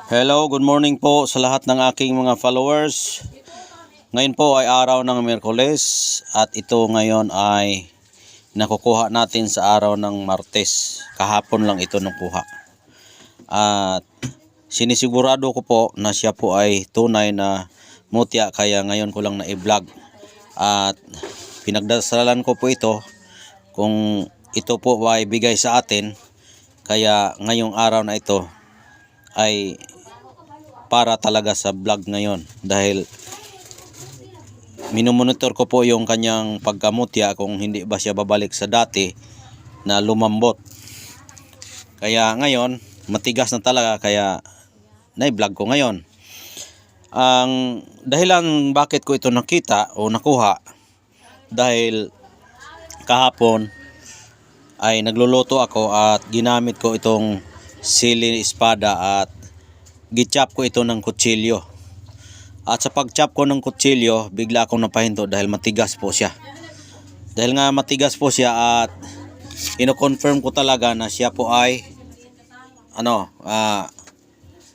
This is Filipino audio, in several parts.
Hello, good morning po sa lahat ng aking mga followers. Ngayon po ay araw ng Miyerkules at ito ngayon ay nakukuha natin sa araw ng Martes. Kahapon lang ito nakuha. At sinisigurado ko po na siya po ay tunay na mutya, kaya ngayon ko lang na i-vlog. At pinagdasalan ko po ito kung ito po ay bigay sa atin, kaya ngayong araw na ito ay para talaga sa vlog ngayon, dahil minomonitor ko po yung kanyang pagkamutya kung hindi ba siya babalik sa dati na lumambot. Kaya ngayon matigas na talaga, kaya na-vlog ko ngayon. Ang dahilan bakit ko ito nakita o nakuha, dahil kahapon ay nagluluto ako at ginamit ko itong sili espada at gichop ko ito ng kutsilyo. At sa pagchop ko ng kutsilyo, bigla akong napahinto dahil matigas po siya. Dahil nga matigas po siya, at ino-confirm ko talaga na siya po ay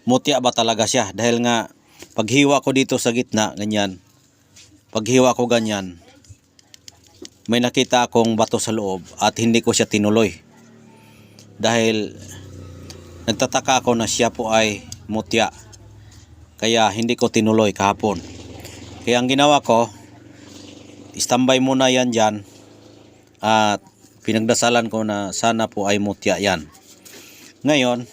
mutya ba talaga siya. Dahil nga paghiwa ko dito sa gitna, ganyan, paghiwa ko ganyan, may nakita akong bato sa loob at hindi ko siya tinuloy. Dahil nagtataka ako na siya po ay mutya, kaya hindi ko tinuloy kahapon. Kaya ang ginawa ko, standby muna yan dyan, at pinagdasalan ko na sana po ay mutya yan. Ngayon,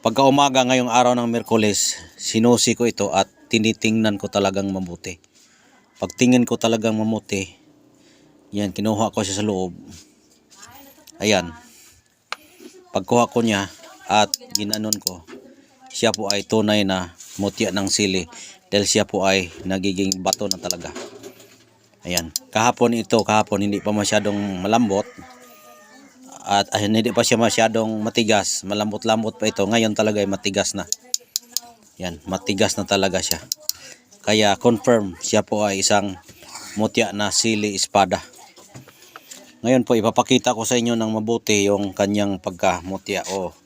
pagka umaga ngayong araw ng Miyerkules, sinusi ko ito at tinitingnan ko talagang mabuti. Pagtingin ko talagang mabuti, yan, kinuha ko siya sa loob. Ayan, pagkuha ko niya at ginanon ko, siya po ay tunay na mutya ng sili, dahil siya po ay nagiging bato na talaga. Ayan, kahapon hindi pa masyadong malambot at hindi pa siya masyadong matigas, malambot-lambot pa ito. Ngayon talaga ay matigas na. Yan, matigas na talaga siya. Kaya confirm, siya po ay isang mutya na sili espada. Ngayon po ipapakita ko sa inyo ng mabuti yung kanyang pagkamutya o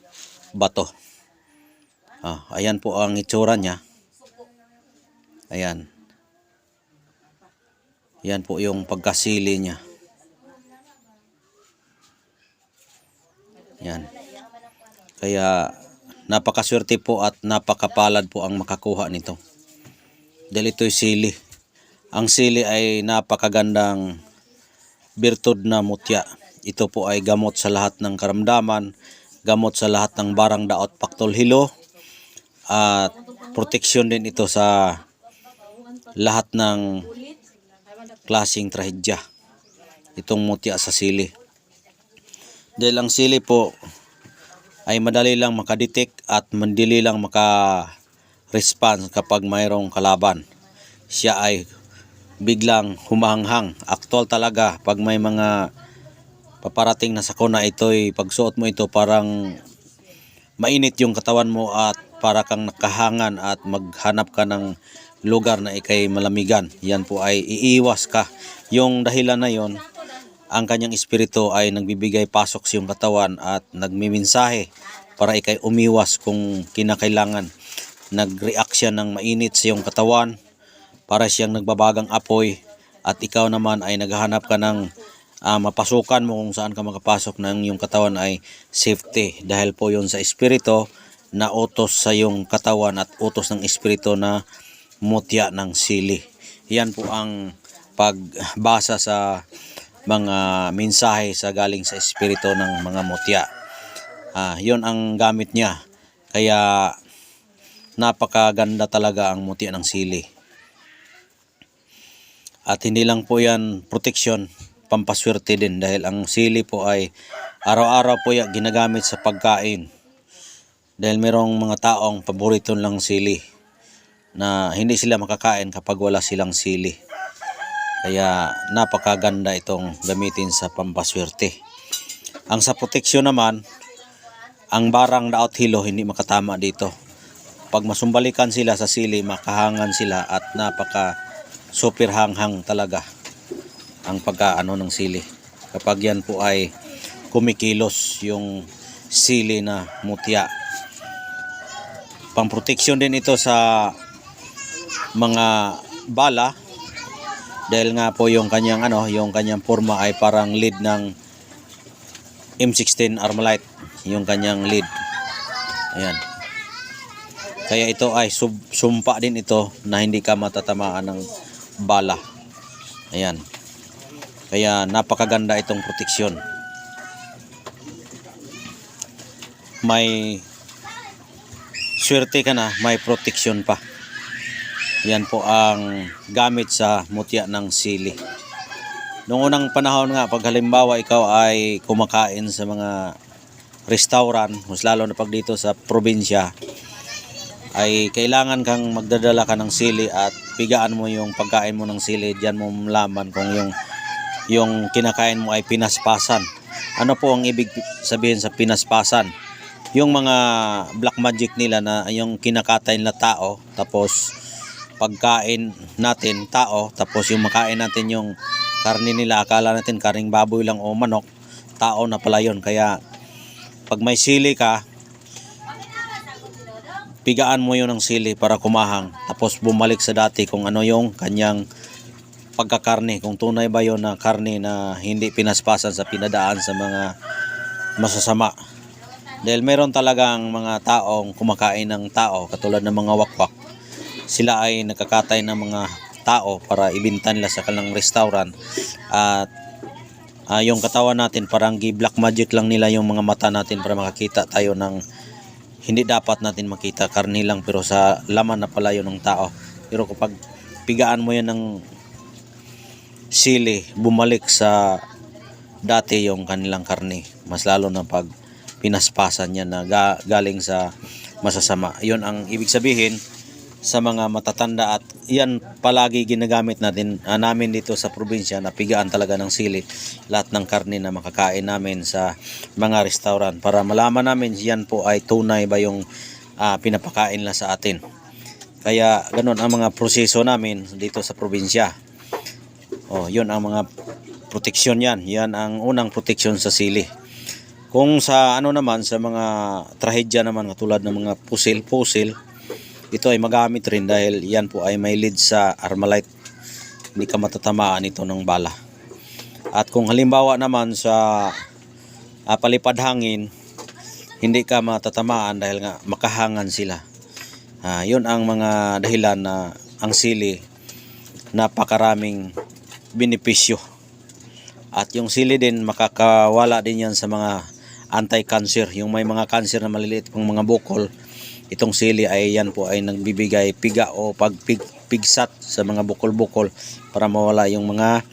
bato. Ayan po ang itsura niya. Ayan. Yan po yung pagkasili niya. Yan. Kaya napakaswerte po at napakapalad po ang makakuha nito. Dahil ito'y sili. Ang sili ay napakagandang birtud na mutya. Ito po ay gamot sa lahat ng karamdaman, gamot sa lahat ng barang daot paktol hilo, at proteksyon din ito sa lahat ng klaseng trahedya, itong mutya sa sili. Dahil ang sili po ay madali lang makadetect at madali lang maka-response kapag mayroong kalaban. Siya ay biglang humahanghang. Aktual talaga pag may mga paparating na sakuna, ito'y pagsuot mo ito parang mainit yung katawan mo at para kang nakahangan at maghanap ka ng lugar na ikay malamigan. Yan po ay iiwas ka. Yung dahilan na yon, ang kanyang espiritu ay nagbibigay pasok sa iyong katawan at nagmimensahe para ikay umiwas kung kinakailangan. Nag-react siya ng mainit sa iyong katawan, para siyang nagbabagang apoy, at ikaw naman ay naghahanap ka ng mapasukan mo kung saan ka makapasok ng iyong katawan ay safety. Dahil po yun sa espiritu na utos sa iyong katawan at utos ng espiritu na mutya ng sili. Yan po ang pagbasa sa mga mensahe sa galing sa espiritu ng mga mutya. Yun ang gamit niya. Kaya napakaganda talaga ang mutya ng sili. At hindi lang po yan proteksyon, pampaswerte din, dahil ang sili po ay araw-araw po yan ginagamit sa pagkain. Dahil merong mga taong paborito lang sili, na hindi sila makakain kapag wala silang sili. Kaya napakaganda itong gamitin sa pampaswerte. Ang sa proteksyon naman, ang barang daot hilo hindi makatama dito. Pag masumbalikan sila sa sili, makahangan sila at napaka super hanghang talaga ang pagkaano ng sili. Kapag yan po ay kumikilos yung sili na mutya. pang-protection din ito sa mga bala dahil nga po yung kanyang yung kanyang forma ay parang lead ng M16 Armalite, yung kanyang lead. Ayan. Kaya ito ay sumpa din ito na hindi ka matatamaan ng bala. Ayan. Kaya napakaganda itong proteksyon. May swerte ka na, may proteksyon pa. Yan po ang gamit sa mutya ng sili. Noong unang panahon nga, pag halimbawa ikaw ay kumakain sa mga restaurant, mas lalo na pag dito sa probinsya, ay kailangan kang magdadala ka ng sili at pigaan mo yung pagkain mo ng sili. Diyan mo malaman kung yung kinakain mo ay pinaspasan. Ano po ang ibig sabihin sa pinaspasan? Yung mga black magic nila na yung kinakatay na tao, tapos pagkain natin tao, tapos yung makain natin yung karne nila, akala natin karning baboy lang o manok, tao na pala yun. Kaya pag may sili ka, pigaan mo yun ng sili para kumahang, tapos bumalik sa dati kung ano yung kanyang pagkakarne, kung tunay ba yun na karne na hindi pinaspasan sa pinadaan sa mga masasama. Dahil meron talagang mga taong kumakain ng tao, katulad ng mga wakwak, sila ay nakakatay ng mga tao para ibinta nila sa kanilang restaurant, at yung katawan natin parang black magic lang nila yung mga mata natin para makakita tayo ng hindi dapat natin makita, karne lang pero sa laman na pala yun ng tao. Pero kapag pigaan mo yan ng sili, bumalik sa dati yung kanilang karne, mas lalo na pag pinaspasan yan na galing sa masasama. Yun ang ibig sabihin sa mga matatanda, at yan palagi ginagamit namin dito sa probinsya, na pigaan talaga ng sili lahat ng karne na makakain namin sa mga restaurant para malaman namin yan po ay tunay ba yung pinapakain nila sa atin. Kaya ganun ang mga proseso namin dito sa probinsya. Yun ang mga proteksyon yan. Yan ang unang proteksyon sa sili. Kung sa naman, sa mga trahedya naman, katulad ng mga pusil, ito ay magamit rin dahil yan po ay may lead sa Armalite. Hindi ka matatamaan ito ng bala. At kung halimbawa naman sa palipad hangin, hindi ka matatamaan dahil nga makahangan sila. Yun ang mga dahilan na ang sili napakaraming benepisyo. At yung sili din, makakawala din yan sa mga anti-cancer. Yung may mga cancer na maliliit pang mga bukol, itong sili ay yan po ay nagbibigay piga o pagpigsat sa mga bukol-bukol para mawala yung mga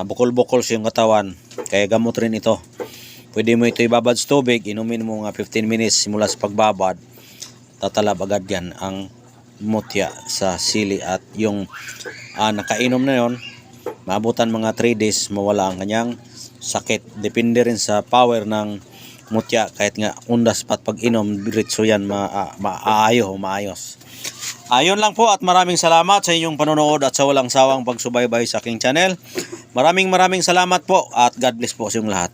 bukol-bukol sa iyong katawan. Kaya gamot rin ito. Pwede mo ito ibabad sa tubig, inumin mo nga 15 minutes simula sa pagbabad, tatalab agad yan ang mutya sa sili. At yung nakainom na yon, maabutan mga 3 days, mawala ang kanyang sakit. Depende rin sa power ng mutya, kahit nga undas pat pag inom, diretso yan maayos. Ayun lang po, at maraming salamat sa inyong panonood at sa walang sawang pagsubaybay sa aking channel. Maraming salamat po, at God bless po sa inyong lahat.